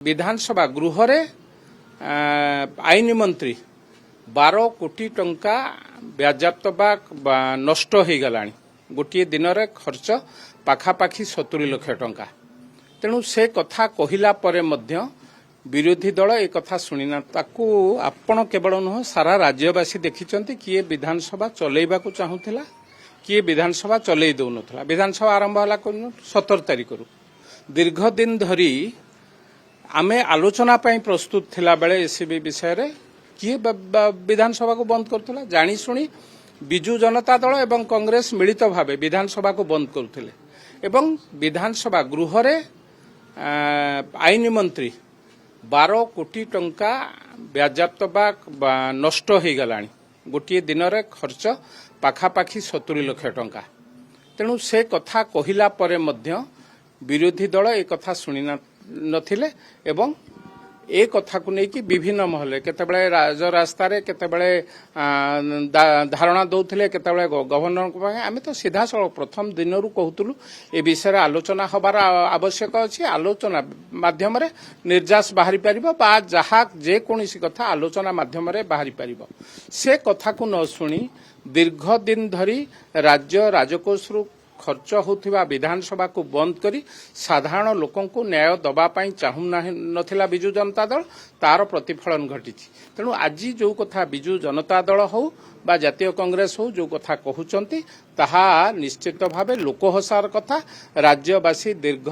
विधानसभा गृह रे आईन मंत्री 12 कोटी टंका व्याजाप्त बा नष्ट हो गला गोटे दिन रे खर्च पाखापाखी 70 लाख टंका। तेणु से कथा कहला परे मध्य विरोधी दल एक कथा शुणिना ताकू आपण केवल नुह सारा राज्यवासी देखिचंती किए विधानसभा चलेबा को चाहूला किए विधानसभा चलई दउनथला। विधानसभा आरंभ होला 17 तारिख रु दीर्घ दिन धरी आमे आलोचना पई प्रस्तुत थिला बेले एसीबी विषय रे किए विधानसभा को बंद करथला। जानी सुनी बिजू जनता दल एवं कांग्रेस मिलित भावे विधानसभा को बंद करथिले एवं विधानसभा गृह रे आईन मंत्री 12 कोटी टंका व्याजाप्त बा नष्ट हो गला गोटे दिन रे खर्च पाखापाखी 70 लाख टंका। तेणु से कथा कहला परे मध्य विरोधी दल एक कथा शुणिना नथिले एवं ए कथा को लेकिन विभिन्न महल केतबेले राजरास्ता केतबेले धारणा दौथिले केतबेले गवर्नर को आमे तो सीधा सड़क प्रथम दिन रु कहतुलु ए विषय आलोचना हबार आवश्यक अछि। आलोचना माध्यम रे निर्यास बाहरी परिबो बा जहा जे कोनोसी कथा आलोचना माध्यम रे बाहरी परिबो। से कथा को न सुनी दीर्घ दिन धरी राज्य राजकोष रु खर्च होथिबा विधानसभा को बंद करी साधारण लोकों को न्याय दबा पाई चाहू नथिला बिजू जनता दल तार प्रतिफलन घटी। तेणु आज जो कथा बिजू जनता दल हो बा जातीय कांग्रेस हो जो कथा कहउचंती ताहा निश्चित भावे लोकहसार कथा। राज्यवासी दीर्घ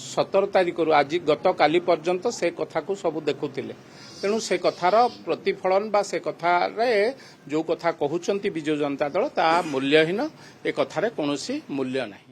17 तारिख रु आज गत काली पर्यंत से कथा को सब देखुथिले। तेणु से कथार प्रतिफलन बा से कथा रे जो कथा कहउचंती बिजू जनता दल ता मूल्यहीन ए कथारे कोनोसी मूल्य नाही।